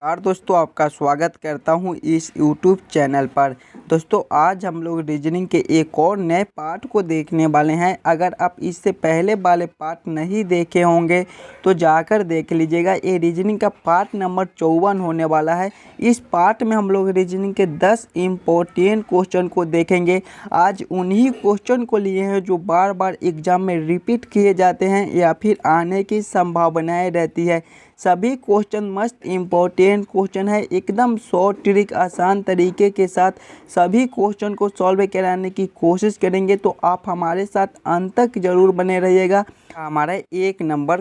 यार दोस्तों, आपका स्वागत करता हूं इस YouTube चैनल पर। दोस्तों, आज हम लोग रीजनिंग के एक और नए पार्ट को देखने वाले हैं। अगर आप इससे पहले वाले पार्ट नहीं देखे होंगे तो जाकर देख लीजिएगा। ये रीजनिंग का पार्ट नंबर 54 होने वाला है। इस पार्ट में हम लोग रीजनिंग के 10 इम्पोर्टेंट क्वेश्चन को देखेंगे। आज उन्हीं क्वेश्चन को लिए हैं जो बार बार एग्जाम में रिपीट किए जाते हैं या फिर आने की संभावनाएँ रहती है। सभी क्वेश्चन मस्त इम्पोर्टेंट क्वेश्चन है। एकदम शॉर्ट ट्रिक आसान तरीके के साथ सभी क्वेश्चन को सॉल्व कराने की कोशिश करेंगे, तो आप हमारे साथ अंत तक जरूर बने रहिएगा। हमारा एक नंबर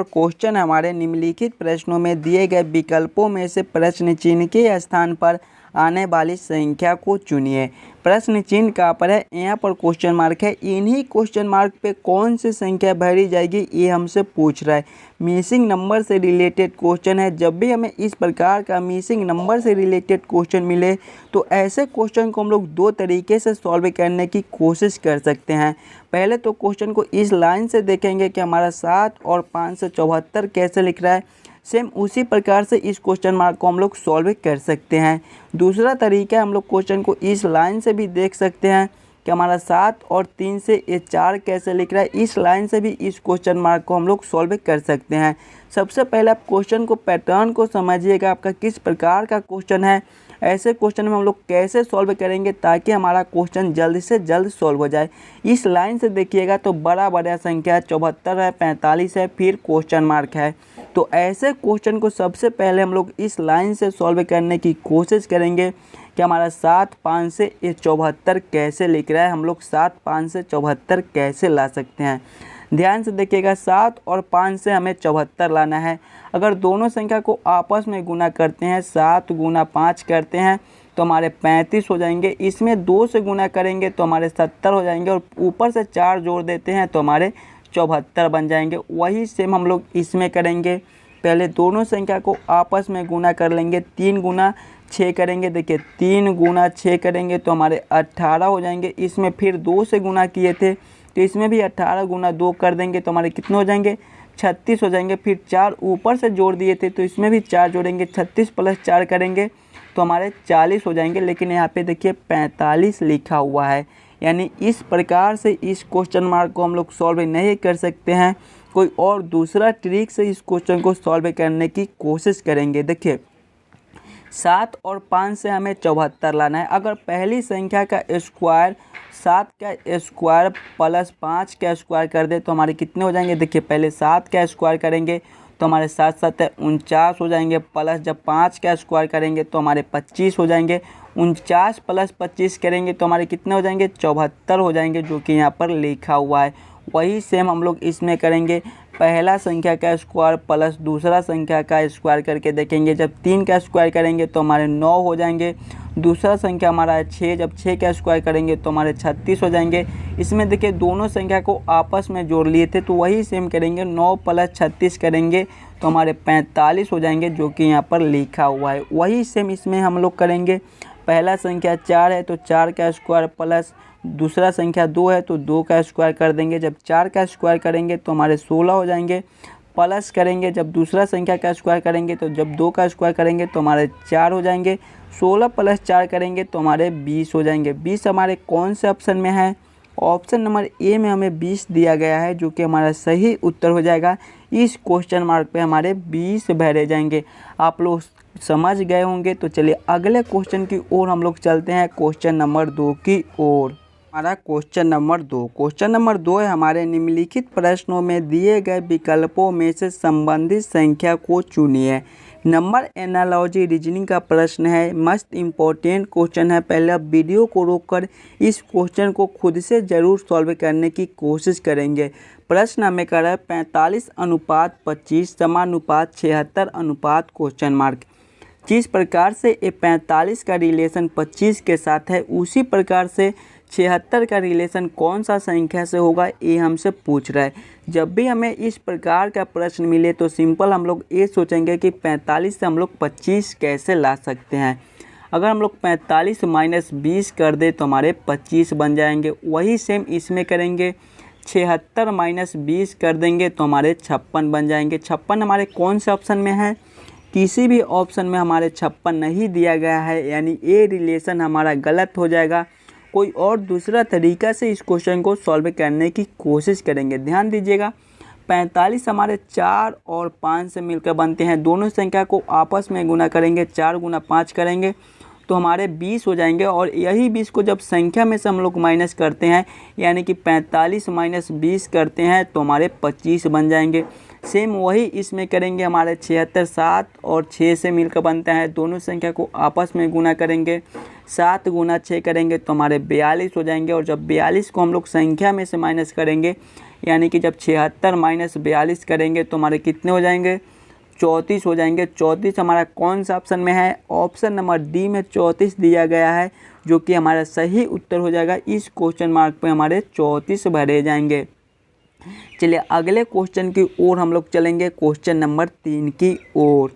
क्वेश्चन हमारे निम्नलिखित प्रश्नों में दिए गए विकल्पों में से प्रश्न चिन्ह के स्थान पर आने वाली संख्या को चुनिए। प्रश्न चिन्ह कहाँ पर है? यहाँ पर क्वेश्चन मार्क है। इन्हीं क्वेश्चन मार्क पे कौन सी संख्या भरी जाएगी ये हमसे पूछ रहा है। मिसिंग नंबर से रिलेटेड क्वेश्चन है। जब भी हमें इस प्रकार का मिसिंग नंबर से रिलेटेड क्वेश्चन मिले तो ऐसे क्वेश्चन को हम लोग दो तरीके से सॉल्व करने की कोशिश कर सकते हैं। पहले तो क्वेश्चन को इस लाइन से देखेंगे कि हमारा 7 और 574 कैसे लिख रहा है। सेम उसी प्रकार से इस क्वेश्चन मार्क को हम लोग सॉल्व कर सकते हैं। दूसरा तरीका हम लोग क्वेश्चन को इस लाइन से भी देख सकते हैं कि हमारा 7 और 3 से ये 4 कैसे लिख रहा है। इस लाइन से भी इस क्वेश्चन मार्क को हम लोग सॉल्व कर सकते हैं। सबसे पहले आप क्वेश्चन को पैटर्न को समझिएगा, आपका किस प्रकार का क्वेश्चन है। ऐसे क्वेश्चन में हम लोग कैसे सॉल्व करेंगे ताकि हमारा क्वेश्चन जल्द से जल्द सॉल्व हो जाए। इस लाइन से देखिएगा तो बड़ा संख्या 74 है, 45 है, फिर क्वेश्चन मार्क है। तो ऐसे क्वेश्चन को सबसे पहले हम लोग इस लाइन से सॉल्व करने की कोशिश करेंगे कि हमारा 7 5 से ये 74 कैसे लिख रहा है। हम लोग 7 5 से 74 कैसे ला सकते हैं। ध्यान से देखिएगा, 7 और 5 से हमें 74 लाना है। अगर दोनों संख्या को आपस में गुना करते हैं, 7 गुना 5 करते हैं तो हमारे 35 हो जाएंगे। इसमें 2 से गुना करेंगे तो हमारे 70 हो जाएंगे और ऊपर से 4 जोड़ देते हैं तो हमारे 74 बन जाएंगे। वही सेम हम लोग इसमें करेंगे। पहले दोनों संख्या को आपस में गुना कर लेंगे। 3 गुना 6 करेंगे। देखिए 3 गुना 6 करेंगे तो हमारे 18 हो जाएंगे। इसमें फिर 2 से गुना किए थे तो इसमें भी 18 गुना 2 कर देंगे तो हमारे कितने हो जाएंगे? 36 हो जाएंगे। फिर 4 ऊपर से जोड़ दिए थे तो इसमें भी 4 जोड़ेंगे। 36 प्लस 4 करेंगे तो हमारे 40 हो जाएंगे। लेकिन यहाँ पे देखिए 45 लिखा हुआ है। यानी इस प्रकार से इस क्वेश्चन मार्क को हम लोग सॉल्व नहीं कर सकते हैं। कोई और दूसरा ट्रिक से इस क्वेश्चन को सॉल्व करने की कोशिश करेंगे। देखिए 7 और 5 से हमें 74 लाना है। अगर पहली संख्या का स्क्वायर 7 का स्क्वायर प्लस 5 का स्क्वायर कर दे तो हमारे कितने हो जाएंगे? देखिए पहले 7 का स्क्वायर करेंगे तो हमारे 7 7 49 हो जाएंगे। प्लस जब 5 का स्क्वायर करेंगे तो हमारे 25 हो जाएंगे। 49 प्लस 25 करेंगे तो हमारे कितने हो जाएंगे? 74 हो जाएंगे, जो कि यहाँ पर लिखा हुआ है। वही सेम हम लोग इसमें करेंगे। पहला संख्या का स्क्वायर प्लस दूसरा संख्या का स्क्वायर करके देखेंगे। जब 3 का स्क्वायर करेंगे तो हमारे 9 हो जाएंगे। दूसरा संख्या हमारा है 6, जब 6 का स्क्वायर करेंगे तो हमारे 36 हो जाएंगे। इसमें देखिए दोनों संख्या को आपस में जोड़ लिए थे तो वही सेम करेंगे। 9 प्लस 36 करेंगे तो हमारे 45 हो जाएंगे, जो कि यहाँ पर लिखा हुआ है। वही सेम इसमें हम लोग करेंगे। पहला संख्या 4 है तो 4 का स्क्वायर प्लस दूसरा संख्या 2 है तो 2 का स्क्वायर कर देंगे। जब 4 का स्क्वायर करेंगे तो हमारे 16 हो जाएंगे। प्लस करेंगे जब दूसरा संख्या का स्क्वायर करेंगे तो जब 2 का स्क्वायर करेंगे तो हमारे 4 हो जाएंगे। 16 प्लस 4 करेंगे तो हमारे 20 हो जाएंगे। 20 हमारे कौन से ऑप्शन में है? ऑप्शन नंबर ए में हमें 20 दिया गया है, जो कि हमारा सही उत्तर हो जाएगा। इस क्वेश्चन मार्क पे हमारे 20 भरे जाएंगे। आप लोग समझ गए होंगे। तो चलिए अगले क्वेश्चन की ओर हम लोग चलते हैं, क्वेश्चन नंबर 2 की ओर। हमारा क्वेश्चन नंबर 2 है, हमारे निम्नलिखित प्रश्नों में दिए गए विकल्पों में से संबंधित संख्या को चुनिए। नंबर एनालॉजी रीजनिंग का प्रश्न है। मस्त इम्पोर्टेंट क्वेश्चन है। पहले आप वीडियो को रोककर इस क्वेश्चन को खुद से ज़रूर सॉल्व करने की कोशिश करेंगे। प्रश्न हमें कर रहा है 45:25 समानुपात 76 क्वेश्चन मार्क। जिस प्रकार से ये 45 का रिलेशन 25 के साथ है, उसी प्रकार से 76 का रिलेशन कौन सा संख्या से होगा ये हमसे पूछ रहा है। जब भी हमें इस प्रकार का प्रश्न मिले तो सिंपल हम लोग ये सोचेंगे कि 45 से हम लोग 25 कैसे ला सकते हैं। अगर हम लोग 45 माइनस 20 कर दे तो हमारे 25 बन जाएंगे। वही सेम इसमें करेंगे। 76 माइनस 20 कर देंगे तो हमारे 56 बन जाएंगे। 56 हमारे कौन से ऑप्शन में है? किसी भी ऑप्शन में हमारे 56 नहीं दिया गया है, यानी ये रिलेशन हमारा गलत हो जाएगा। कोई और दूसरा तरीका से इस क्वेश्चन को सॉल्व करने की कोशिश करेंगे। ध्यान दीजिएगा, 45 हमारे 4 और 5 से मिलकर बनते हैं। दोनों संख्या को आपस में गुना करेंगे, 4 गुना 5 करेंगे तो हमारे 20 हो जाएंगे। और यही 20 को जब संख्या में से हम लोग माइनस करते हैं, यानी कि 45 माइनस 20 करते हैं तो हमारे 25 बन जाएंगे। सेम वही इसमें करेंगे, हमारे 76 7 और 6 से मिलकर बनता है। दोनों संख्या को आपस में गुना करेंगे, 7 गुना 6 करेंगे तो हमारे 42 हो जाएंगे। और जब 42 को हम लोग संख्या में से माइनस करेंगे, यानी कि जब 76 माइनस 42 करेंगे तो हमारे कितने हो जाएंगे, 34 हो जाएंगे। 34 हमारा कौन सा ऑप्शन में है, ऑप्शन नंबर डी में 34 दिया गया है, जो कि हमारा सही उत्तर हो जाएगा। इस क्वेश्चन मार्क पे हमारे 34 भरे जाएंगे। चलिए अगले क्वेश्चन की ओर हम लोग चलेंगे, क्वेश्चन नंबर 3 की ओर।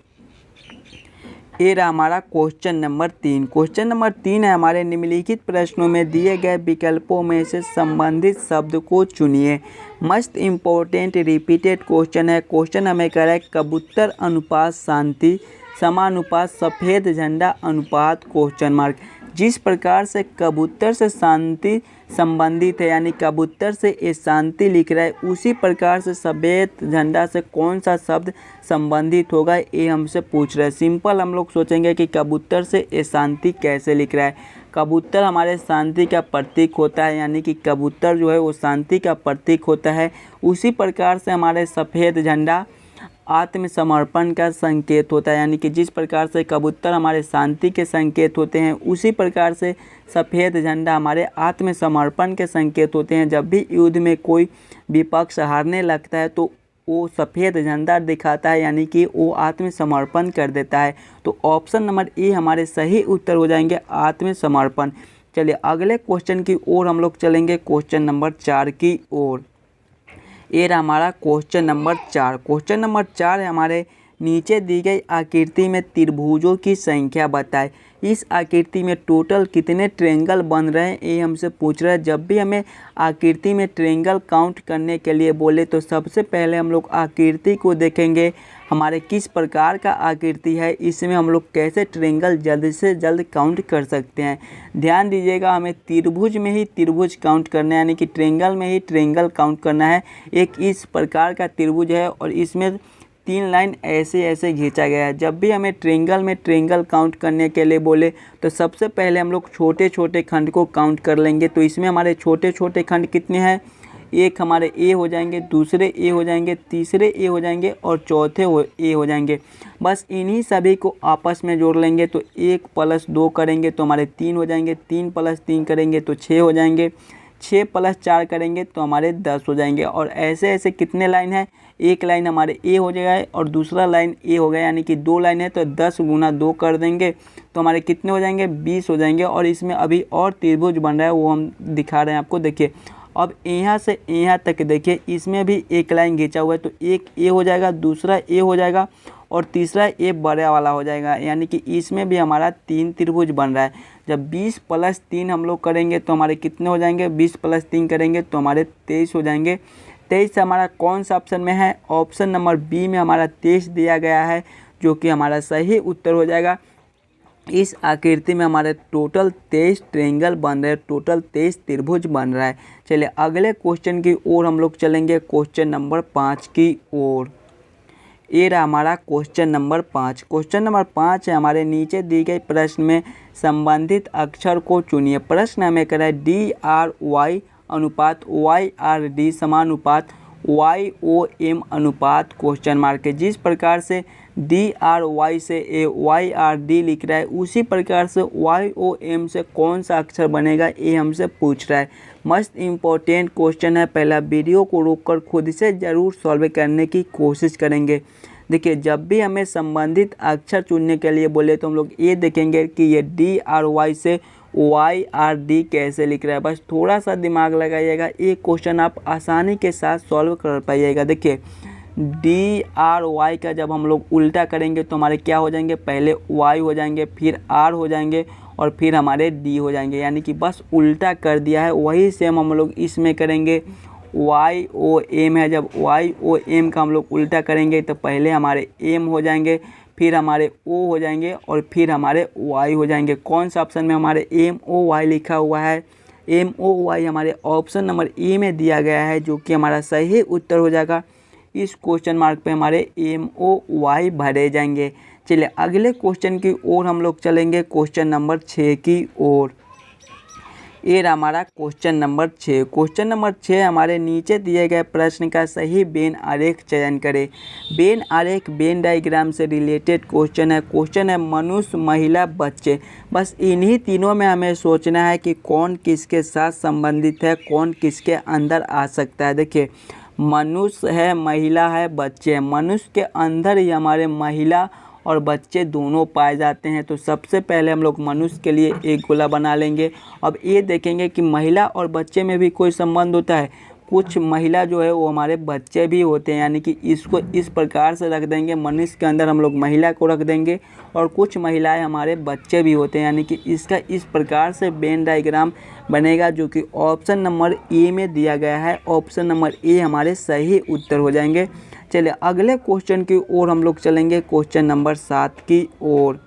ये रहा हमारा क्वेश्चन नंबर 3। क्वेश्चन नंबर 3 है, हमारे निम्नलिखित प्रश्नों में दिए गए विकल्पों में से संबंधित शब्द को चुनिए। मस्ट इम्पोर्टेंट रिपीटेड क्वेश्चन है। क्वेश्चन हमें कह रहा है कबूतर अनुपात शांति समानुपात सफ़ेद झंडा अनुपात क्वेश्चन मार्क। जिस प्रकार से कबूतर से शांति संबंधित है, यानी कबूतर से ये शांति लिख रहा है, उसी प्रकार से सफ़ेद झंडा से कौन सा शब्द संबंधित होगा, ये हमसे पूछ रहा है। सिंपल हम लोग सोचेंगे कि कबूतर से ये शांति कैसे लिख रहा है। कबूतर हमारे शांति का प्रतीक होता है, यानी कि कबूतर जो है वो शांति का प्रतीक होता है। उसी प्रकार से हमारे सफ़ेद झंडा आत्मसमर्पण का संकेत होता है, यानी कि जिस प्रकार से कबूतर हमारे शांति के संकेत होते हैं, उसी प्रकार से सफ़ेद झंडा हमारे आत्मसमर्पण के संकेत होते हैं। जब भी युद्ध में कोई विपक्ष हारने लगता है तो वो सफ़ेद झंडा दिखाता है, यानी कि वो आत्मसमर्पण कर देता है। तो ऑप्शन नंबर ए हमारे सही उत्तर हो जाएंगे, आत्मसमर्पण। चलिए अगले क्वेश्चन की ओर हम लोग चलेंगे, क्वेश्चन नंबर 4 की ओर। ये रहा हमारा क्वेश्चन नंबर 4। क्वेश्चन नंबर 4 है, हमारे नीचे दी गई आकृति में त्रिभुजों की संख्या बताएं। इस आकृति में टोटल कितने ट्रायंगल बन रहे हैं, ये हमसे पूछ रहा है। जब भी हमें आकृति में ट्रायंगल काउंट करने के लिए बोले तो सबसे पहले हम लोग आकृति को देखेंगे, हमारे किस प्रकार का आकृति है, इसमें हम लोग कैसे ट्रायंगल जल्द से जल्द काउंट कर सकते हैं। ध्यान दीजिएगा, हमें त्रिभुज में ही त्रिभुज काउंट करना है, यानी कि ट्रायंगल में ही ट्रायंगल काउंट करना है। एक इस प्रकार का त्रिभुज है और इसमें 3 लाइन ऐसे ऐसे खींचा गया है। जब भी हमें ट्रायंगल में ट्रायंगल काउंट करने के लिए बोले तो सबसे पहले हम लोग छोटे छोटे खंड को काउंट कर लेंगे। तो इसमें हमारे छोटे छोटे खंड कितने हैं, एक हमारे ए हो जाएंगे, दूसरे ए हो जाएंगे, तीसरे ए हो जाएंगे और चौथे ए हो जाएंगे। बस इन्हीं सभी को आपस में जोड़ लेंगे तो 1 + 2 करेंगे तो हमारे 3 हो जाएंगे, 3 + 3 करेंगे तो 6 हो जाएंगे, 6 + 4 करेंगे तो हमारे 10 हो जाएंगे। और ऐसे ऐसे कितने लाइन है, एक लाइन हमारे ए हो जाएगा और दूसरा लाइन ए हो गया, यानी कि 2 लाइन है तो 10 × 2 कर देंगे तो हमारे कितने हो जाएंगे, 20 हो जाएंगे। और इसमें अभी और त्रिभुज बन रहा है, वो हम दिखा रहे हैं आपको। देखिए अब यहाँ से यहाँ तक देखिए, इसमें भी एक लाइन खींचा हुआ है तो एक ए हो जाएगा, दूसरा ए हो जाएगा और तीसरा ए बड़ा वाला हो जाएगा, यानी कि इसमें भी हमारा 3 त्रिभुज बन रहा है। जब 20 + 3 हम लोग करेंगे तो हमारे कितने हो जाएंगे, 20 + 3 करेंगे तो हमारे 23 हो जाएंगे। 23 हमारा कौन सा ऑप्शन में है, ऑप्शन नंबर बी में हमारा 23 दिया गया है, जो कि हमारा सही उत्तर हो जाएगा। इस आकृति में हमारे टोटल 23 ट्रायंगल बन रहे हैं, टोटल 23 त्रिभुज बन रहा है। चलिए अगले क्वेश्चन की ओर हम लोग चलेंगे, क्वेश्चन नंबर 5 की ओर। ये रहा हमारा क्वेश्चन नंबर 5। क्वेश्चन नंबर 5 है, हमारे नीचे दी गई प्रश्न में संबंधित अक्षर को चुनिए। प्रश्न हमें कह रहा है DRY अनुपात YRD समानुपात YOM अनुपात क्वेश्चन मार्क है। जिस प्रकार से DRY से YRD लिख रहा है, उसी प्रकार से YOM से कौन सा अक्षर बनेगा, ये हमसे पूछ रहा है। मस्त इम्पोर्टेंट क्वेश्चन है, पहला वीडियो को रोककर खुद से ज़रूर सॉल्व करने की कोशिश करेंगे। देखिए जब भी हमें संबंधित अक्षर चुनने के लिए बोले तो हम लोग ये देखेंगे कि ये DRY से YRD कैसे लिख रहा है। बस थोड़ा सा दिमाग लगाइएगा, ये क्वेश्चन आप आसानी के साथ सॉल्व कर पाइएगा। देखिए DRY का जब हम लोग उल्टा करेंगे तो हमारे क्या हो जाएंगे, पहले Y हो जाएंगे, फिर R हो जाएंगे और फिर हमारे D हो जाएंगे, यानी कि बस उल्टा कर दिया है। वही सेम हम लोग इसमें करेंगे। YOM है, जब YOM का हम लोग उल्टा करेंगे तो पहले हमारे M हो जाएंगे, फिर हमारे ओ हो जाएंगे और फिर हमारे वाई हो जाएंगे। कौन सा ऑप्शन में हमारे MOY लिखा हुआ है? MOY हमारे ऑप्शन नंबर ए में दिया गया है, जो कि हमारा सही उत्तर हो जाएगा। इस क्वेश्चन मार्क पे हमारे MOY भरे जाएंगे। चलिए अगले क्वेश्चन की ओर हम लोग चलेंगे, क्वेश्चन नंबर 6 की ओर। ये रहा हमारा क्वेश्चन नंबर 6। क्वेश्चन नंबर 6 हमारे नीचे दिए गए प्रश्न का सही वेन आरेख चयन करें। वेन आरेख वेन डायग्राम से रिलेटेड क्वेश्चन है। क्वेश्चन है मनुष्य, महिला, बच्चे। बस इन्हीं तीनों में हमें सोचना है कि कौन किसके साथ संबंधित है, कौन किसके अंदर आ सकता है। देखिए मनुष्य है, महिला है, बच्चे हैं। मनुष्य के अंदर ही हमारे महिला और बच्चे दोनों पाए जाते हैं। तो सबसे पहले हम लोग मनुष्य के लिए एक गोला बना लेंगे। अब ये देखेंगे कि महिला और बच्चे में भी कोई संबंध होता है। कुछ महिला जो है वो हमारे बच्चे भी होते हैं, यानी कि इसको इस प्रकार से रख देंगे। मनुष्य के अंदर हम लोग महिला को रख देंगे और कुछ महिलाएं हमारे बच्चे भी होते हैं, यानी कि इसका इस प्रकार से वेन डायग्राम बनेगा, जो कि ऑप्शन नंबर ए में दिया गया है। ऑप्शन नंबर ए हमारे सही उत्तर हो जाएंगे। चलिए अगले क्वेश्चन की ओर हम लोग चलेंगे, क्वेश्चन नंबर 7 की ओर।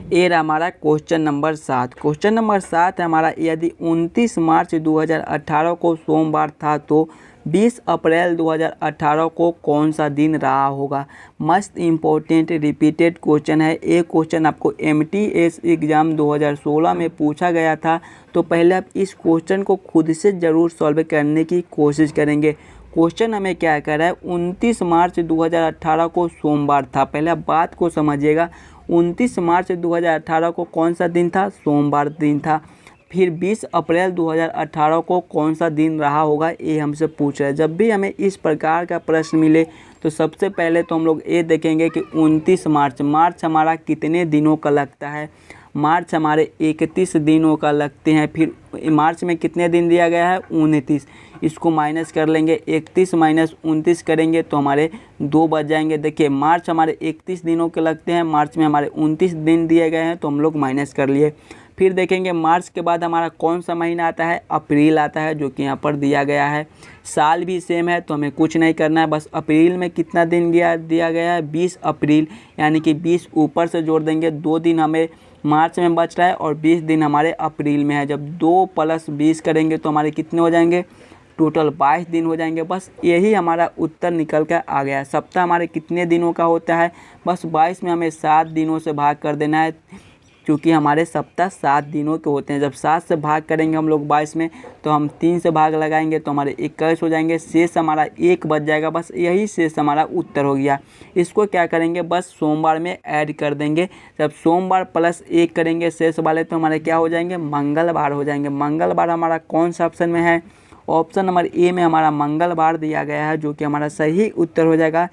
ये रहा हमारा क्वेश्चन नंबर 7। क्वेश्चन नंबर 7 है हमारा, यदि 29 मार्च 2018 को सोमवार था तो 20 अप्रैल 2018 को कौन सा दिन रहा होगा? मस्त इम्पोर्टेंट रिपीटेड क्वेश्चन है। एक क्वेश्चन आपको MTS एग्ज़ाम 2016 में पूछा गया था। तो पहले आप इस क्वेश्चन को खुद से ज़रूर सॉल्व करने की कोशिश करेंगे। क्वेश्चन हमें क्या कर रहा है, 29 मार्च 2018 को सोमवार था। पहले आप बात को समझिएगा, 29 मार्च 2018 को कौन सा दिन था? सोमवार दिन था। फिर 20 अप्रैल 2018 को कौन सा दिन रहा होगा, ये हमसे पूछ रहा है। जब भी हमें इस प्रकार का प्रश्न मिले तो सबसे पहले तो हम लोग ये देखेंगे कि 29 मार्च हमारा कितने दिनों का लगता है। मार्च हमारे 31 दिनों का लगते हैं। फिर मार्च में कितने दिन दिया गया है? 29। इसको माइनस कर लेंगे, 31 माइनस 29 करेंगे तो हमारे 2 बच जाएंगे। देखिए मार्च हमारे 31 दिनों के लगते हैं, मार्च में हमारे 29 दिन दिए गए हैं तो हम लोग माइनस कर लिए। फिर देखेंगे मार्च के बाद हमारा कौन सा महीना आता है? अप्रैल आता है, जो कि यहाँ पर दिया गया है। साल भी सेम है तो हमें कुछ नहीं करना है, बस अप्रैल में कितना दिन दिया गया है? 20 अप्रैल, यानी कि 20 ऊपर से जोड़ देंगे। 2 दिन हमें मार्च में बच रहा है और 20 दिन हमारे अप्रैल में है। जब 2 + 20 करेंगे तो हमारे कितने हो जाएंगे? टोटल 22 दिन हो जाएंगे। बस यही हमारा उत्तर निकल कर आ गया। सप्ताह हमारे कितने दिनों का होता है? बस 22 में हमें 7 दिनों से भाग कर देना है, क्योंकि हमारे सप्ताह 7 दिनों के होते हैं। जब 7 से भाग करेंगे हम लोग 22 में, तो हम 3 से भाग लगाएंगे तो हमारे 21 हो जाएंगे। शेष हमारा 1 बच जाएगा। बस यही शेष हमारा उत्तर हो गया। इसको क्या करेंगे? बस सोमवार में ऐड कर देंगे। जब सोमवार +1 करेंगे शेष वाले तो हमारे क्या हो जाएंगे? मंगलवार हो जाएंगे। मंगलवार हमारा कौन सा ऑप्शन में है? ऑप्शन नंबर ए में हमारा मंगलवार दिया गया है, जो कि हमारा सही उत्तर हो जाएगा।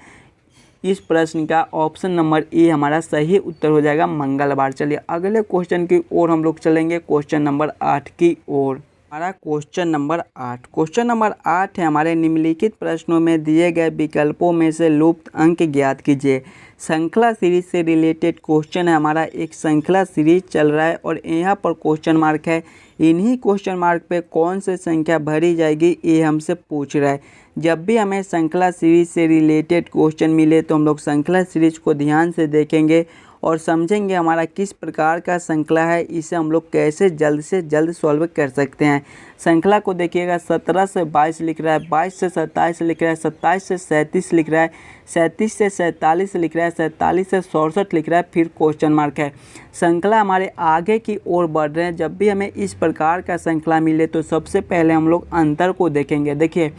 इस प्रश्न का ऑप्शन नंबर ए हमारा सही उत्तर हो जाएगा, मंगलवार। चलिए अगले क्वेश्चन की ओर हम लोग चलेंगे, क्वेश्चन नंबर 8 की ओर। हमारा क्वेश्चन नंबर 8। क्वेश्चन नंबर 8 है हमारे, निम्नलिखित प्रश्नों में दिए गए विकल्पों में से लुप्त अंक ज्ञात कीजिए। श्रृंखला सीरीज से रिलेटेड क्वेश्चन है हमारा। एक श्रृंखला सीरीज चल रहा है और यहाँ पर क्वेश्चन मार्क है। इन्हीं क्वेश्चन मार्क पे कौन सी संख्या भरी जाएगी, ये हमसे पूछ रहा है। जब भी हमें श्रृंखला सीरीज से रिलेटेड क्वेश्चन मिले तो हम लोग श्रृंखला सीरीज को ध्यान से देखेंगे और समझेंगे हमारा किस प्रकार का श्रृंखला है, इसे हम लोग कैसे जल्द से जल्द सॉल्व कर सकते हैं। श्रृंखला को देखिएगा, 17 से 22 लिख रहा है, 22 से 27 लिख रहा है, 27 से 37 लिख रहा है, 37 से 47 लिख रहा है, 47 से 67 लिख रहा है, फिर क्वेश्चन मार्क है। श्रृंखला हमारे आगे की ओर बढ़ रहे हैं। जब भी हमें इस प्रकार का श्रृंखला मिले तो सबसे पहले हम लोग अंतर को देखेंगे। देखिए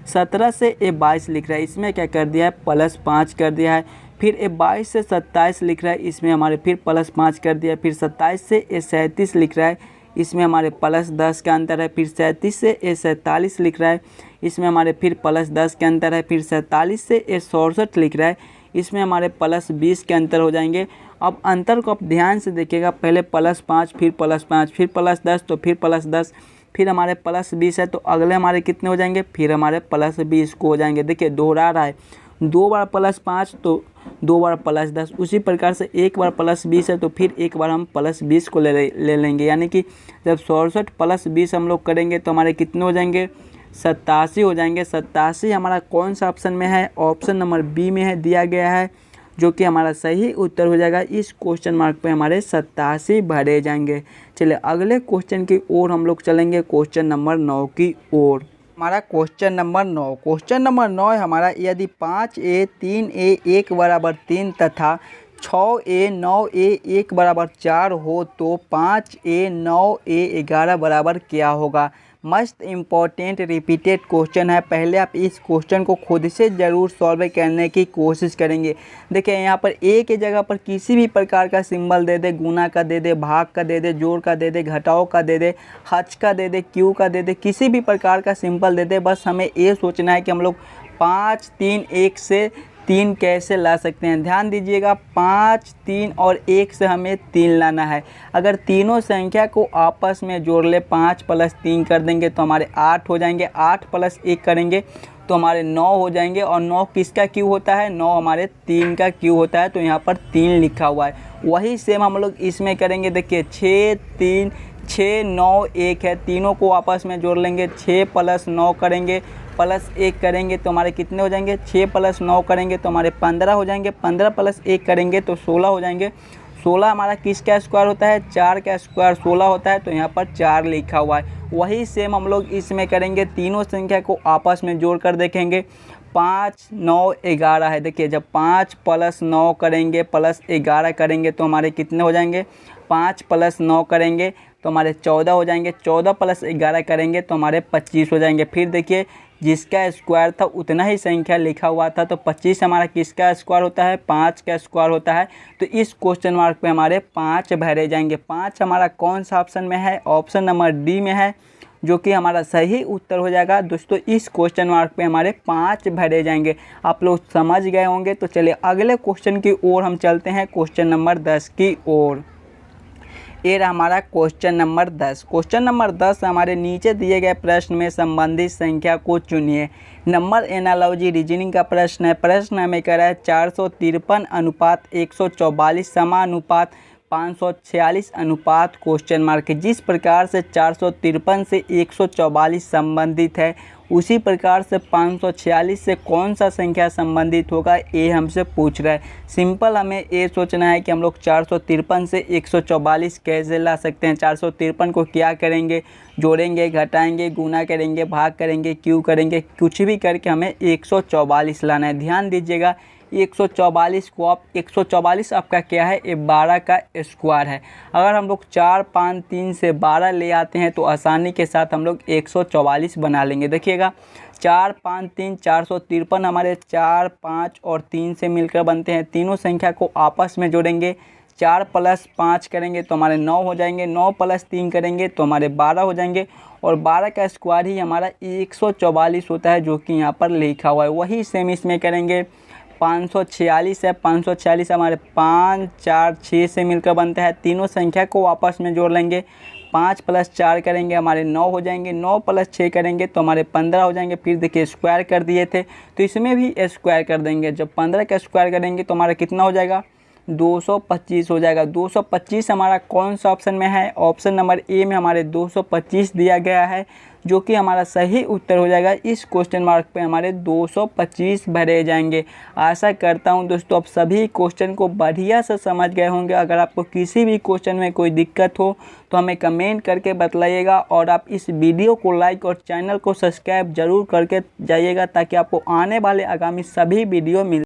17 से 22 लिख रहा है, इसमें क्या कर दिया है? +5 कर दिया है। फिर 22 से 27 लिख रहा है, इसमें हमारे फिर +5 कर दिया। फिर 27 से 37 लिख रहा है, इसमें हमारे +10 का अंतर है। फिर 37 से 47 लिख रहा है, इसमें हमारे फिर +10 के अंतर है। फिर 47 से 67 लिख रहा है, इसमें हमारे +20 के अंतर हो जाएंगे। अब अंतर को आप ध्यान से देखिएगा, पहले +5 फिर +5 फिर +10 तो फिर +10 फिर हमारे +20 है, तो अगले हमारे कितने हो जाएंगे? फिर हमारे +20 को हो जाएंगे। देखिए दोहरा रहा है, 2 बार +5 तो 2 बार +10, उसी प्रकार से एक बार +20 है तो फिर एक बार हम +20 को ले लेंगे। यानी कि जब 67 + 20 हम लोग करेंगे तो हमारे कितने हो जाएंगे? 87 हो जाएंगे। 87 हमारा कौन सा ऑप्शन में है? ऑप्शन नंबर बी में है, दिया गया है। जो कि हमारा सही उत्तर हो जाएगा। इस क्वेश्चन मार्क पे हमारे 87 भरे जाएंगे। चलिए अगले क्वेश्चन की ओर हम लोग चलेंगे, क्वेश्चन नंबर 9 की ओर। हमारा क्वेश्चन नंबर 9 है हमारा, यदि 5a 3a 1 बराबर 3 तथा 6a 9a 1 बराबर 4 हो तो 5a 9a 11 बराबर क्या होगा। मस्त इम्पॉर्टेंट रिपीटेड क्वेश्चन है। पहले आप इस क्वेश्चन को खुद से ज़रूर सॉल्व करने की कोशिश करेंगे। देखिए यहाँ पर ए की जगह पर किसी भी प्रकार का सिंबल दे दे, गुना का दे दे, भाग का दे दे, जोड़ का दे दे, घटाओ का दे दे, हज का दे दे, क्यू का दे दे, किसी भी प्रकार का सिंबल दे दे। बस हमें ये सोचना है कि हम लोग 5 3 1 से 3 कैसे ला सकते हैं। ध्यान दीजिएगा, 5 3 और 1 से हमें 3 लाना है। अगर तीनों संख्या को आपस में जोड़ ले, 5 + 3 कर देंगे तो हमारे 8 हो जाएंगे, 8 + 1 करेंगे तो हमारे 9 हो जाएंगे। और 9 किसका क्यू होता है, 9 हमारे 3 का क्यू होता है, तो यहाँ पर 3 लिखा हुआ है। वही सेम हम लोग इसमें करेंगे। देखिए 6 3 6 9 1 है, तीनों को आपस में जोड़ लेंगे, 6 + 9 करेंगे +1 करेंगे तो हमारे कितने हो जाएंगे, 6 + 9 करेंगे तो हमारे 15 हो जाएंगे, 15 + 1 करेंगे तो 16 हो जाएंगे। 16 हमारा किसका स्क्वायर होता है, 4 का स्क्वायर 16 होता है, तो यहाँ पर 4 लिखा हुआ है। वही सेम हम लोग इसमें करेंगे, तीनों संख्या को आपस में जोड़ कर देखेंगे। 5 9 11 है। देखिए जब 5 + 9 करेंगे +11 करेंगे तो हमारे कितने हो जाएंगे, 5 + 9 करेंगे तो हमारे 14 हो जाएंगे, 14 + 11 करेंगे तो हमारे 25 हो जाएंगे। फिर देखिए जिसका स्क्वायर था उतना ही संख्या लिखा हुआ था, तो 25 हमारा किसका स्क्वायर होता है, 5 का स्क्वायर होता है। तो इस क्वेश्चन मार्क पे हमारे 5 भरे जाएंगे। 5 हमारा कौन सा ऑप्शन में है, ऑप्शन नंबर डी में है, जो कि हमारा सही उत्तर हो जाएगा। दोस्तों इस क्वेश्चन मार्क पे हमारे 5 भरे जाएंगे। आप लोग समझ गए होंगे। तो चलिए अगले क्वेश्चन की ओर हम चलते हैं, क्वेश्चन नंबर 10 की ओर। ये रहा हमारा क्वेश्चन नंबर 10। क्वेश्चन नंबर 10 हमारे नीचे दिए गए प्रश्न में संबंधित संख्या को चुनिए। नंबर एनालॉजी रीजनिंग का प्रश्न है। प्रश्न हमें कह रहा है 453/144 समानुपात 546 क्वेश्चन मार्क। जिस प्रकार से 453 से 144 संबंधित है, उसी प्रकार से 546 से कौन सा संख्या संबंधित होगा, ये हमसे पूछ रहा है। सिंपल हमें ये सोचना है कि हम लोग 453 से 144 कैसे ला सकते हैं। 453 को क्या करेंगे, जोड़ेंगे, घटाएंगे, गुना करेंगे, भाग करेंगे, क्यू करेंगे, कुछ भी करके हमें 144 लाना है। ध्यान दीजिएगा 144 को आप 144 आपका क्या है, ये 12 का स्क्वायर है। अगर हम लोग 4 5 3 से 12 ले आते हैं तो आसानी के साथ हम लोग 144 बना लेंगे। देखिएगा 4 5 3 453 हमारे 4 5 और 3 से मिलकर बनते हैं। तीनों संख्या को आपस में जोड़ेंगे, 4 + 5 करेंगे तो हमारे 9 हो जाएंगे, 9 + 3 करेंगे तो हमारे 12 हो जाएंगे। और 12 का स्क्वायर ही हमारा 144 होता है, जो कि यहाँ पर लिखा हुआ है। वही सेम इसमें करेंगे। 546 है, 546 हमारे 5 4 6 से मिलकर बनता है। तीनों संख्या को आपस में जोड़ लेंगे, 5 + 4 करेंगे हमारे 9 हो जाएंगे, 9 + 6 करेंगे तो हमारे 15 हो जाएंगे। फिर देखिए स्क्वायर कर दिए थे तो इसमें भी स्क्वायर कर देंगे। जब 15 का स्क्वायर करेंगे तो हमारा कितना हो जाएगा, 225 हो जाएगा। 225 हमारा कौन सा ऑप्शन में है, ऑप्शन नंबर ए में हमारे 225 दिया गया है, जो कि हमारा सही उत्तर हो जाएगा। इस क्वेश्चन मार्क पे हमारे 225 भरे जाएंगे। आशा करता हूं दोस्तों आप सभी क्वेश्चन को बढ़िया से समझ गए होंगे। अगर आपको किसी भी क्वेश्चन में कोई दिक्कत हो तो हमें कमेंट करके बतलाइएगा, और आप इस वीडियो को लाइक और चैनल को सब्सक्राइब जरूर करके जाइएगा, ताकि आपको आने वाले आगामी सभी वीडियो मिल